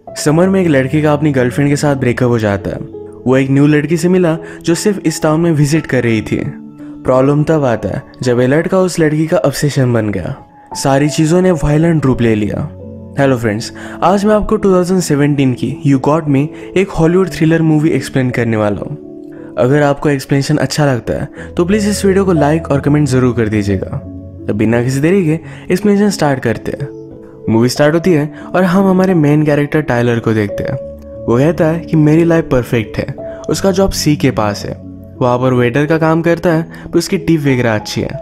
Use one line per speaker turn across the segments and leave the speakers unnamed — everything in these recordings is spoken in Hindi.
समर में एक लड़के का अपनी गर्लफ्रेंड के साथ ब्रेकअप हो जाता है। वो एक न्यू लड़की से मिला जो सिर्फ इस टाउन में विजिट कर रही थी। प्रॉब्लम तब आता है जब ये लड़का उस लड़की का ऑब्सेशन बन गया। सारी चीज़ों ने वायलेंट रूप ले लिया। हेलो फ्रेंड्स, आज मैं आपको 2017 की यू गॉट मी एक हॉलीवुड थ्रिलर मूवी एक्सप्लेन करने वाला हूँ। अगर आपको एक्सप्लेनेशन अच्छा लगता है तो प्लीज़ इस वीडियो को लाइक और कमेंट ज़रूर कर दीजिएगा। तो बिना किसी देरी के एक्सप्लेनेशन स्टार्ट करते हैं। मूवी स्टार्ट होती है और हम हमारे मेन कैरेक्टर टाइलर को देखते हैं। वो कहता है कि मेरी लाइफ परफेक्ट है। उसका जॉब सी के पास है, वहाँ पर वेटर का काम करता है, पर उसकी टिप वगैरह अच्छी है।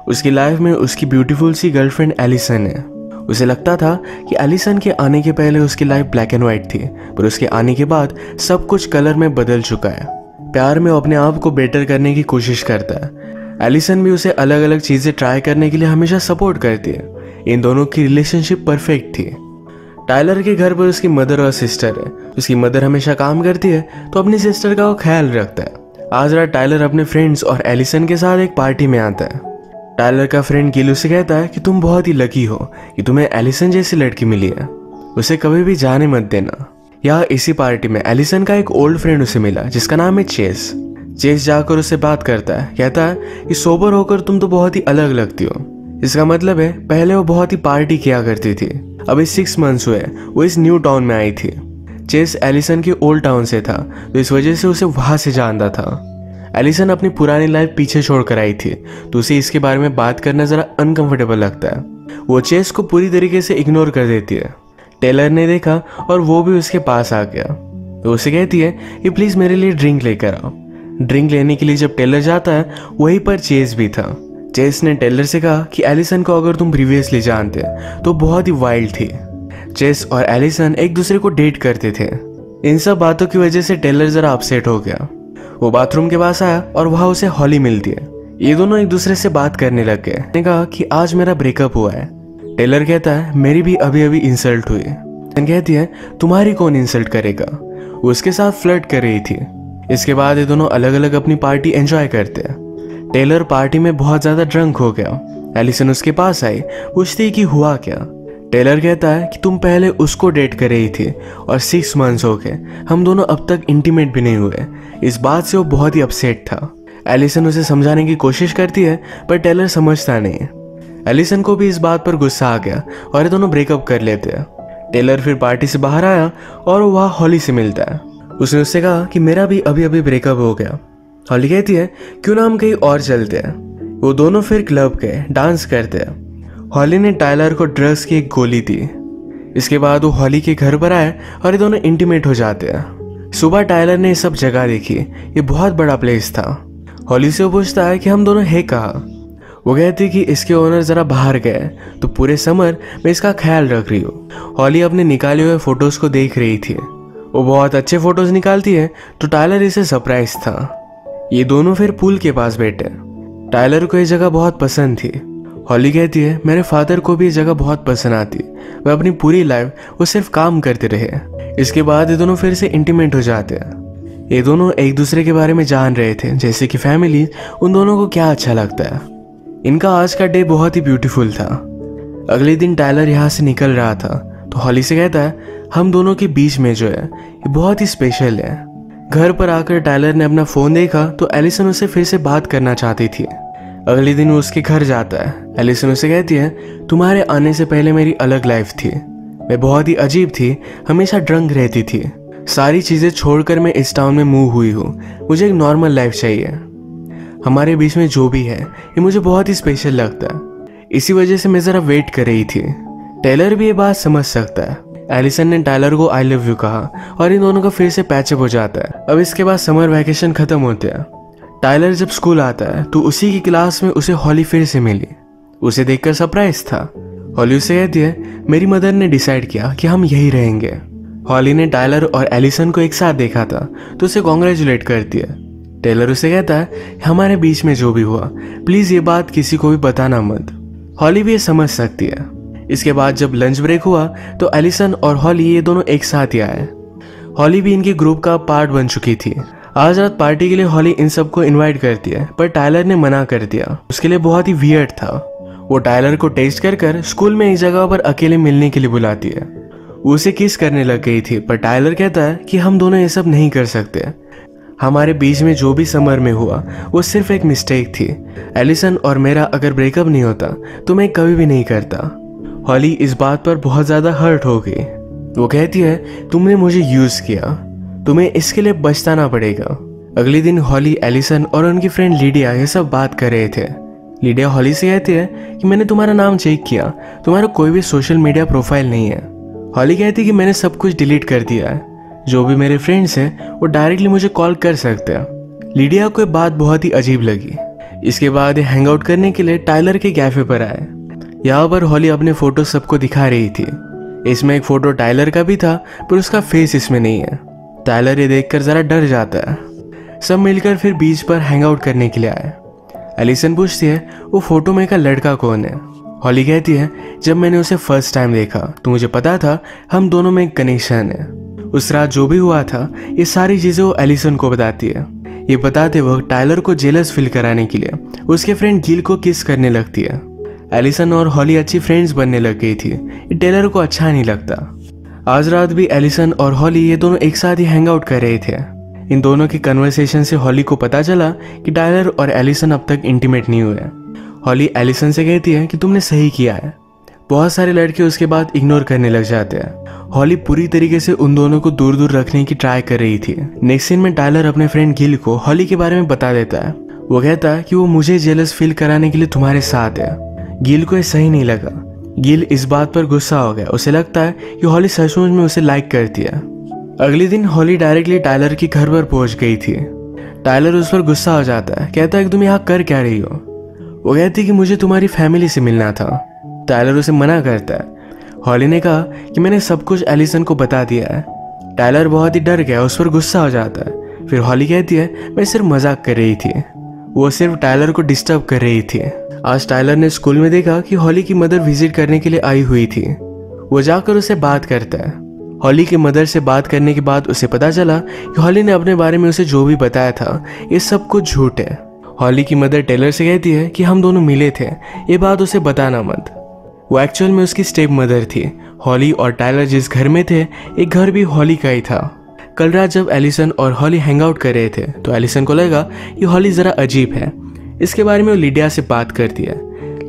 उसकी लाइफ में उसकी ब्यूटीफुल सी गर्लफ्रेंड एलिसन है। उसे लगता था कि एलिसन के आने के पहले उसकी लाइफ ब्लैक एंड वाइट थी, पर उसके आने के बाद सब कुछ कलर में बदल चुका है। प्यार में अपने आप को बेटर करने की कोशिश करता है। एलिसन भी उसे अलग अलग चीज़ें ट्राई करने के लिए हमेशा सपोर्ट करती है। इन दोनों की रिलेशनशिप परफेक्ट थी। टाइलर के घर पर उसकी मदर और सिस्टर है। उसकी मदर हमेशा काम करती है तो अपनी सिस्टर का वो ख्याल रखता है। आज रात टाइलर अपने फ्रेंड्स और एलिसन के साथ एक पार्टी में आता है। टाइलर का फ्रेंड गिल उसे कहता है कि तुम बहुत ही लकी हो कि तुम्हें एलिसन जैसी लड़की मिली है, उसे कभी भी जाने मत देना। यहाँ इसी पार्टी में एलिसन का एक ओल्ड फ्रेंड उसे मिला जिसका नाम है चेस। चेस जाकर उससे बात करता है, कहता है कि सोबर होकर तुम तो बहुत ही अलग लगती हो। इसका मतलब है पहले वो बहुत ही पार्टी किया करती थी, अभी 6 मंथ्स हुए वो इस न्यू टाउन में आई थी। चेस एलिसन के ओल्ड टाउन से था तो इस वजह से उसे वहां से जानता था। एलिसन अपनी पुरानी लाइफ पीछे छोड़कर आई थी तो उसे इसके बारे में बात करना जरा अनकंफर्टेबल लगता है। वो चेस को पूरी तरीके से इग्नोर कर देती है। टेलर ने देखा और वो भी उसके पास आ गया। तो उसे कहती है कि प्लीज मेरे लिए ड्रिंक लेकर आओ। ड्रिंक लेने के लिए जब टेलर जाता है वहीं पर चेस भी था। चेस ने टेलर से कहा कि एलिसन को अगर तुम प्रीवियसली जानते तो बहुत ही वाइल्ड थी। चेस और एलिसन एक दूसरे को डेट करते थे। इन सब बातों की वजह से टेलर जरा अपसेट हो गया। वो बाथरूम के पास आया और वहां उसे हॉली मिलती है। ये दोनों एक दूसरे से बात करने लग गए। ने कहा कि आज मेरा ब्रेकअप हुआ है। टेलर कहता है मेरी भी अभी अभी इंसल्ट हुई। कहती है तुम्हारी कौन इंसल्ट करेगा। वो उसके साथ फ्लर्ट कर रही थी। इसके बाद ये दोनों अलग अलग अपनी पार्टी एंजॉय करते हैं। टेलर पार्टी में बहुत ज्यादा ड्रंक हो गया। एलिसन उसके पास आई, पूछती कि हुआ क्या। टेलर कहता है कि तुम पहले उसको डेट कर रही थी और 6 मंथ्स हो गए, हम दोनों अब तक इंटीमेट भी नहीं हुए। इस बात से वो बहुत ही अपसेट था। एलिसन उसे समझाने की कोशिश करती है पर टेलर समझता नहीं। एलिसन को भी इस बात पर गुस्सा आ गया और ये दोनों ब्रेकअप कर लेते हैं। टेलर फिर पार्टी से बाहर आया और वो वहाँ हॉली से मिलता है। उसने उससे कहा कि मेरा भी अभी अभी ब्रेकअप हो गया। हॉली कहती है क्यों ना हम कहीं और चलते हैं। वो दोनों फिर क्लब गए, डांस करते हैं। हॉली ने टाइलर को ड्रग्स की एक गोली दी। इसके बाद वो हॉली के घर पर आए और ये दोनों इंटीमेट हो जाते हैं। सुबह टाइलर ने ये सब जगह देखी, ये बहुत बड़ा प्लेस था। हॉली से वो पूछता है कि हम दोनों है कहाँ। वो कहती कि इसके ओनर जरा बाहर गए तो पूरे समर में इसका ख्याल रख रही हो। हॉली अपने निकाले हुए फोटोज को देख रही थी। वो बहुत अच्छे फोटोज निकालती है तो टाइलर इसे सरप्राइज था। ये दोनों फिर पूल के पास बैठे। टाइलर को ये जगह बहुत पसंद थी। हॉली कहती है मेरे फादर को भी ये जगह बहुत पसंद आती। वह अपनी पूरी लाइफ वो सिर्फ काम करते रहे। इसके बाद ये दोनों फिर से इंटीमेट हो जाते हैं। ये दोनों एक दूसरे के बारे में जान रहे थे, जैसे कि फैमिली उन दोनों को क्या अच्छा लगता है। इनका आज का डे बहुत ही ब्यूटीफुल था। अगले दिन टाइलर यहाँ से निकल रहा था तो हॉली से कहता है हम दोनों के बीच में जो है ये बहुत ही स्पेशल है। घर पर आकर टाइलर ने अपना फोन देखा तो एलिसन उसे फिर से बात करना चाहती थी। अगले दिन वो उसके घर जाता है। एलिसन उसे कहती है तुम्हारे आने से पहले मेरी अलग लाइफ थी। मैं बहुत ही अजीब थी, हमेशा ड्रंक रहती थी। सारी चीज़ें छोड़कर मैं इस टाउन में मूव हुई हूँ। मुझे एक नॉर्मल लाइफ चाहिए। हमारे बीच में जो भी है ये मुझे बहुत ही स्पेशल लगता है। इसी वजह से मैं ज़रा वेट कर रही थी। टेलर भी ये बात समझ सकता है। एलिसन ने टाइलर को आई लव यू कहा और इन दोनों का फिर से पैचअप हो जाता है। अब इसके बाद समर वैकेशन खत्म होते हैं। टाइलर जब स्कूल आता है तो उसी की क्लास में उसे हॉली फिर से मिली। उसे देखकर सरप्राइज था। हॉली उसे कहती है मेरी मदर ने डिसाइड किया कि हम यही रहेंगे। हॉली ने टाइलर और एलिसन को एक साथ देखा था तो उसे कॉन्ग्रेचुलेट करती है। टेलर उसे कहता है हमारे बीच में जो भी हुआ प्लीज ये बात किसी को भी बताना मत। हॉली भी ये समझ सकती है। इसके बाद जब लंच ब्रेक हुआ तो एलिसन और हॉली ये दोनों एक साथ ही आए। हॉली भी इनके ग्रुप का पार्ट बन चुकी थी। आज रात पार्टी के लिए हॉली इन सबको इनवाइट करती है पर टाइलर ने मना कर दिया। उसके लिए बहुत ही वियर्ड था। वो टाइलर को टेस्ट कर स्कूल में एक जगह पर अकेले मिलने के लिए बुलाती है। वो उसे किस करने लग गई थी, पर टाइलर कहता है कि हम दोनों ये सब नहीं कर सकते। हमारे बीच में जो भी समर में हुआ वो सिर्फ एक मिस्टेक थी। एलिसन और मेरा अगर ब्रेकअप नहीं होता तो मैं कभी भी नहीं करता। हॉली इस बात पर बहुत ज़्यादा हर्ट हो गई। वो कहती है तुमने मुझे यूज़ किया, तुम्हें इसके लिए पछताना पड़ेगा। अगले दिन हॉली, एलिसन और उनकी फ्रेंड लीडिया ये सब बात कर रहे थे। लीडिया हॉली से कहती है कि मैंने तुम्हारा नाम चेक किया, तुम्हारा कोई भी सोशल मीडिया प्रोफाइल नहीं है। हॉली कहती है कि मैंने सब कुछ डिलीट कर दिया है, जो भी मेरे फ्रेंड्स हैं वो डायरेक्टली मुझे कॉल कर सकते हैं। लीडिया को ये बात बहुत ही अजीब लगी। इसके बाद हैंग आउट करने के लिए टाइलर के कैफे पर आए। यहाँ पर हॉली अपने फोटो सबको दिखा रही थी। इसमें एक फोटो टाइलर का भी था, पर उसका फेस इसमें नहीं है। टाइलर ये देखकर जरा डर जाता है। सब मिलकर फिर बीच पर हैंग आउट करने के लिए आए। एलिसन पूछती है वो फोटो में का लड़का कौन है। हॉली कहती है जब मैंने उसे फर्स्ट टाइम देखा तो मुझे पता था हम दोनों में एक कनेक्शन है। उस रात जो भी हुआ था ये सारी चीजें वो एलिसन को बताती है। ये बताते वक्त टाइलर को जेलस फील कराने के लिए उसके फ्रेंड गिल को किस करने लगती है। एलिसन और हॉली अच्छी फ्रेंड्स बनने लग गई थी। ये टेलर को अच्छा नहीं लगता। आज रात भी एलिसन और हॉली ये दोनों एक साथ ही हैंग आउट कर रहे थे। इन दोनों की कन्वर्सेशन से हॉली को पता चला कि टाइलर और एलिसन अब तक इंटीमेट नहीं हुए। हॉली एलिसन से कहती है कि तुमने सही किया है। बहुत सारे लड़के उसके बाद इग्नोर करने लग जाते हैं। हॉली पूरी तरीके से उन दोनों को दूर दूर रखने की ट्राई कर रही थी। नेक्स्ट सीन में टाइलर अपने फ्रेंड गिल को हॉली के बारे में बता देता है। वो कहता है कि वो मुझे जेलस फील कराने के लिए तुम्हारे साथ है। गिल को ये सही नहीं लगा। गिल इस बात पर गुस्सा हो गया। उसे लगता है कि हॉली सचमुच में उसे लाइक करती है। अगले दिन हॉली डायरेक्टली टाइलर के घर पर पहुंच गई थी। टाइलर उस पर गुस्सा हो जाता है। कहता है कि तुम यहाँ कर क्या रही हो। वो कहती है कि मुझे तुम्हारी फैमिली से मिलना था। टाइलर उसे मना करता है। हॉली ने कहा कि मैंने सब कुछ एलिसन को बता दिया है। टाइलर बहुत ही डर गया, उस पर गुस्सा हो जाता है। फिर हॉली कहती है मैं सिर्फ मजाक कर रही थी। वो सिर्फ टाइलर को डिस्टर्ब कर रही थी। आज टाइलर ने स्कूल में देखा कि हॉली की मदर विजिट करने के लिए आई हुई थी। वो जाकर उसे बात करता है। हॉली की मदर से बात करने के बाद उसे पता चला कि हॉली ने अपने बारे में उसे जो भी बताया था ये सब कुछ झूठ है। हॉली की मदर टेलर से कहती है कि हम दोनों मिले थे, ये बात उसे बताना मत। वो एक्चुअल में उसकी स्टेप मदर थी। हॉली और टाइलर जिस घर में थे एक घर भी हॉली का ही था। कल रात जब एलिसन और हॉली हैंग आउट कर रहे थे तो एलिसन को लगा कि हॉली ज़रा अजीब है। इसके बारे में वो लीडिया से बात करती है।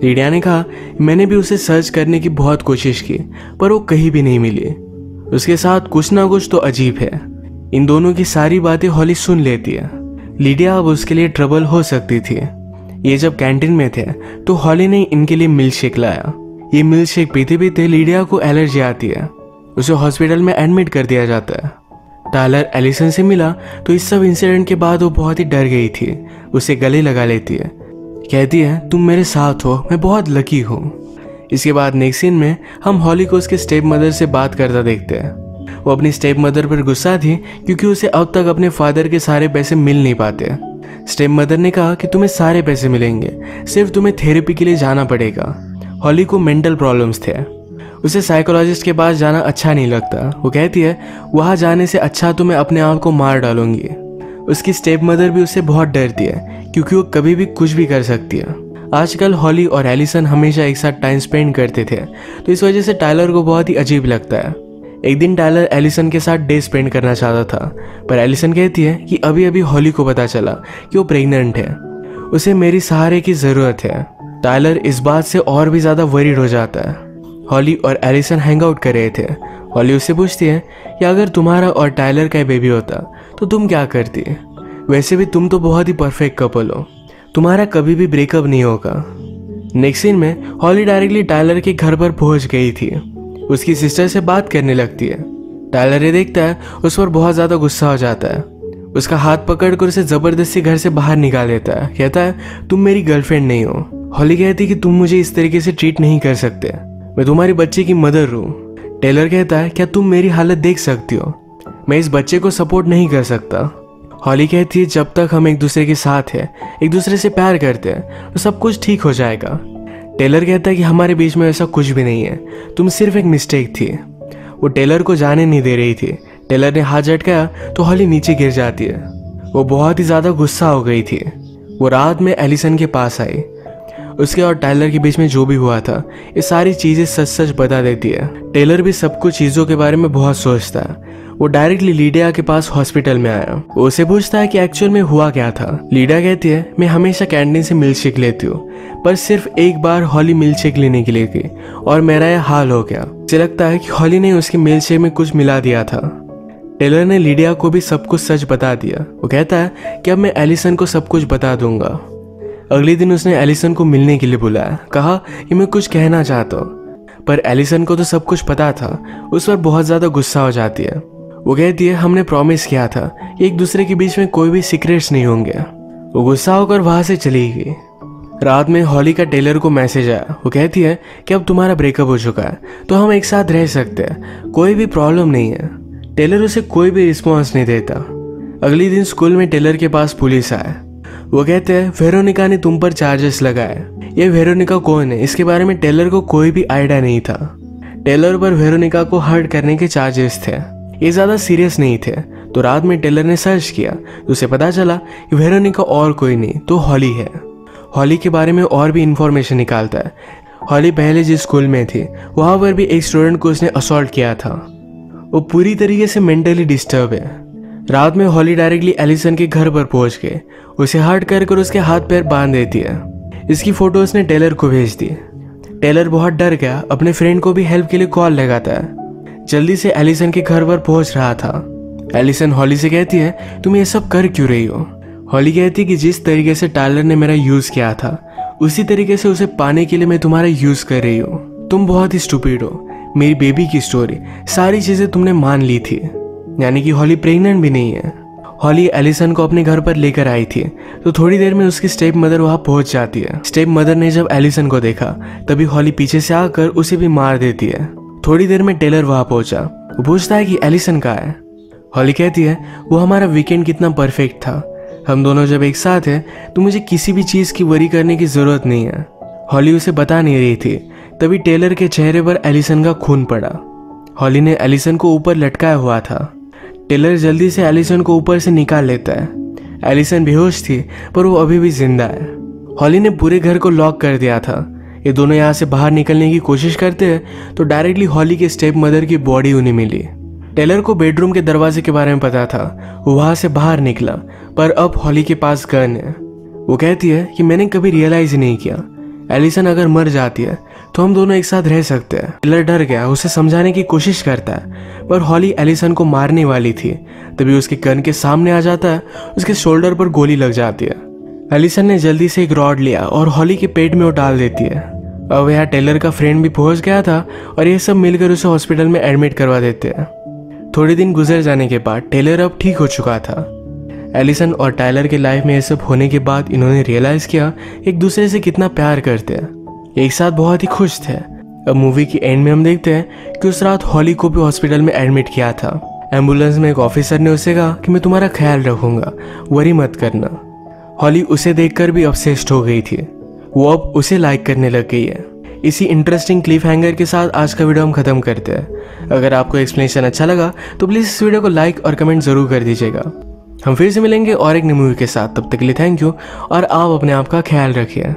लीडिया ने कहा मैंने भी उसे सर्च करने की बहुत कोशिश की पर वो कहीं भी नहीं मिली। उसके साथ कुछ ना कुछ तो अजीब है। इन दोनों की सारी बातें हॉली सुन लेती है। लीडिया अब उसके लिए ट्रबल हो सकती थी। ये जब कैंटीन में थे तो हॉली ने इनके लिए मिल्क शेक लाया। ये मिल्क शेक पीते पीते लीडिया को एलर्जी आती है। उसे हॉस्पिटल में एडमिट कर दिया जाता है। टाइलर एलिसन से मिला तो इस सब इंसिडेंट के बाद वो बहुत ही डर गई थी। उसे गले लगा लेती है। कहती है तुम मेरे साथ हो, मैं बहुत लकी हूँ। इसके बाद नेक्स्ट सीन में हम हॉली को उसके स्टेप मदर से बात करता देखते हैं। वो अपनी स्टेप मदर पर गुस्सा थी क्योंकि उसे अब तक अपने फादर के सारे पैसे मिल नहीं पाते। स्टेप मदर ने कहा कि तुम्हें सारे पैसे मिलेंगे, सिर्फ तुम्हें थेरेपी के लिए जाना पड़ेगा। हॉली को मेंटल प्रॉब्लम्स थे। उसे साइकोलॉजिस्ट के पास जाना अच्छा नहीं लगता। वो कहती है वहाँ जाने से अच्छा तो मैं अपने आप को मार डालूंगी। उसकी स्टेप मदर भी उससे बहुत डरती है क्योंकि वो कभी भी कुछ भी कर सकती है। आजकल हॉली और एलिसन हमेशा एक साथ टाइम स्पेंड करते थे तो इस वजह से टाइलर को बहुत ही अजीब लगता है। एक दिन टाइलर एलिसन के साथ डे स्पेंड करना चाहता था पर एलिसन कहती है कि अभी अभी हॉली को पता चला कि वो प्रेग्नेंट है, उसे मेरी सहारे की ज़रूरत है। टाइलर इस बात से और भी ज़्यादा वरीड हो जाता है। हॉली और एलिसन हैंग आउट कर रहे थे। हॉली उससे पूछती है कि अगर तुम्हारा और टाइलर का बेबी होता तो तुम क्या करती। वैसे भी तुम तो बहुत ही परफेक्ट कपल हो, तुम्हारा कभी भी ब्रेकअप नहीं होगा। नेक्स्ट सीन में हॉली डायरेक्टली टाइलर के घर पर पहुंच गई थी। उसकी सिस्टर से बात करने लगती है। टाइलर ये देखता है, उस पर बहुत ज़्यादा गुस्सा हो जाता है। उसका हाथ पकड़कर उसे ज़बरदस्ती घर से बाहर निकाल देता है। कहता है तुम मेरी गर्लफ्रेंड नहीं हो। हॉली कहती है कि तुम मुझे इस तरीके से ट्रीट नहीं कर सकते, मैं तुम्हारे बच्चे की मदर हूँ। टेलर कहता है क्या तुम मेरी हालत देख सकती हो, मैं इस बच्चे को सपोर्ट नहीं कर सकता। हॉली कहती है जब तक हम एक दूसरे के साथ हैं, एक दूसरे से प्यार करते हैं तो सब कुछ ठीक हो जाएगा। टेलर कहता है कि हमारे बीच में ऐसा कुछ भी नहीं है, तुम सिर्फ एक मिस्टेक थी। वो टेलर को जाने नहीं दे रही थी। टेलर ने हाथ झटकाया तो हॉली नीचे गिर जाती है। वो बहुत ही ज़्यादा गुस्सा हो गई थी। वो रात में एलिसन के पास आई उसके और टाइलर के बीच में जो भी हुआ था ये सारी चीजें सच सच बता देती है। टेलर भी सब कुछ चीजों के बारे में बहुत सोचता है। वो डायरेक्टली लीडिया के पास हॉस्पिटल में आया। वो उसे पूछता है कि एक्चुअल में हुआ क्या था। लीडिया कहती है, मैं हमेशा कैंटीन से मिल्कशेक लेती हूँ, पर सिर्फ एक बार हॉली मिल्कशेक लेने के लिए गई और मेरा यह हाल हो गया। उसे लगता है कि हॉली ने उसके मिल्कशेक में कुछ मिला दिया था। टेलर ने लीडिया को भी सब कुछ सच बता दिया। वो कहता है कि अब मैं एलिसन को सब कुछ बता दूंगा। अगले दिन उसने एलिसन को मिलने के लिए बुलाया। कहा कि मैं कुछ कहना चाहता हूँ, पर एलिसन को तो सब कुछ पता था। उस पर बहुत ज्यादा गुस्सा हो जाती है। वो कहती है, हमने प्रॉमिस किया था कि एक दूसरे के बीच में कोई भी सीक्रेट्स नहीं होंगे। वो गुस्सा होकर वहां से चली गई। रात में हॉली का टेलर को मैसेज आया। वो कहती है कि अब तुम्हारा ब्रेकअप हो चुका है तो हम एक साथ रह सकते हैं, कोई भी प्रॉब्लम नहीं है। टेलर उसे कोई भी रिस्पॉन्स नहीं देता। अगले दिन स्कूल में टेलर के पास पुलिस आया। वो कहते हैं, वेरोनिका ने तुम पर चार्जेस लगाए। ये वेरोनिका कौन है इसके बारे में टेलर को कोई भी आइडिया नहीं था। टेलर पर वेरोनिका को हर्ट करने के चार्जेस थे। ये ज्यादा सीरियस नहीं थे। तो रात में टेलर ने सर्च किया तो उसे पता चला कि वेरोनिका और कोई नहीं तो हॉली है। हॉली के बारे में और भी इंफॉर्मेशन निकालता है। हॉली पहले जिस स्कूल में थी वहां पर भी एक स्टूडेंट को उसने असॉल्ट किया था। वो पूरी तरीके से मेंटली डिस्टर्ब है। रात में हॉली डायरेक्टली एलिसन के घर पर पहुंच के उसे हर्ट कर उसके हाथ पैर बांध देती है। इसकी फोटो उसने टेलर को भेज दी। टेलर बहुत डर गया, अपने फ्रेंड को भी हेल्प के लिए कॉल लगाता है। जल्दी से एलिसन के घर पर पहुंच रहा था। एलिसन हॉली से कहती है, तुम ये सब कर क्यों रही हो? हॉली कहती है कि जिस तरीके से टाइलर ने मेरा यूज किया था उसी तरीके से उसे पाने के लिए मैं तुम्हारा यूज कर रही हूँ। तुम बहुत ही स्टूपिड हो। मेरी बेबी की स्टोरी सारी चीजें तुमने मान ली थी। यानी कि हॉली प्रेग्नेंट भी नहीं है। हॉली एलिसन को अपने घर पर लेकर आई थी तो थोड़ी देर में उसकी स्टेप मदर वहां पहुंच जाती है। स्टेप मदर ने जब एलिसन को देखा तभी हॉली पीछे से आकर उसे भी मार देती है। थोड़ी देर में टेलर वहां पहुंचा। वो पूछता है कि एलिसन कहाँ है। हॉली कहती है, वो हमारा वीकेंड कितना परफेक्ट था, हम दोनों जब एक साथ हैं तो मुझे किसी भी चीज की वरी करने की जरूरत नहीं है। हॉली उसे बता नहीं रही थी। तभी टेलर के चेहरे पर एलिसन का खून पड़ा। हॉली ने एलिसन को ऊपर लटकाया हुआ था। टेलर जल्दी से एलिसन को ऊपर से निकाल लेता है। एलिसन बेहोश थी पर वो अभी भी जिंदा है। हॉली ने पूरे घर को लॉक कर दिया था। ये दोनों यहाँ से बाहर निकलने की कोशिश करते हैं तो डायरेक्टली हॉली के स्टेप मदर की बॉडी उन्हें मिली। टेलर को बेडरूम के दरवाजे के बारे में पता था। वो वहां से बाहर निकला पर अब हॉली के पास गन है। वो कहती है कि मैंने कभी रियलाइज ही नहीं किया, एलिसन अगर मर जाती है तो हम दोनों एक साथ रह सकते हैं। टेलर डर गया, उसे समझाने की कोशिश करता है पर हॉली एलिसन को मारने वाली थी। तभी उसके गन के सामने आ जाता है, उसके शोल्डर पर गोली लग जाती है। एलिसन ने जल्दी से एक रॉड लिया और हॉली के पेट में वो डाल देती है। अब यहाँ टेलर का फ्रेंड भी पहुंच गया था और ये सब मिलकर उसे हॉस्पिटल में एडमिट करवा देते हैं। थोड़े दिन गुजर जाने के बाद टेलर अब ठीक हो चुका था। एलिसन और टाइलर के लाइफ में ये सब होने के बाद इन्होंने रियलाइज किया एक दूसरे से कितना प्यार करते हैं। एक साथ बहुत ही खुश थे। अब मूवी की एंड में हम देखते हैं कि उस रात हॉली को भी हॉस्पिटल में एडमिट किया था। एम्बुलेंस में एक ऑफिसर ने उसे कहा कि मैं तुम्हारा ख्याल रखूंगा, वरी मत करना। हॉली उसे देखकर भी ऑब्सेस्ड हो गई थी। वो अब उसे लाइक करने लग गई है। इसी इंटरेस्टिंग क्लिफ हैंगर के साथ आज का वीडियो हम खत्म करते हैं। अगर आपको एक्सप्लेनेशन अच्छा लगा तो प्लीज़ इस वीडियो को लाइक और कमेंट जरूर कर दीजिएगा। हम फिर से मिलेंगे और एक नई मूवी के साथ। तब तक के लिए थैंक यू और आप अपने आप का ख्याल रखिए।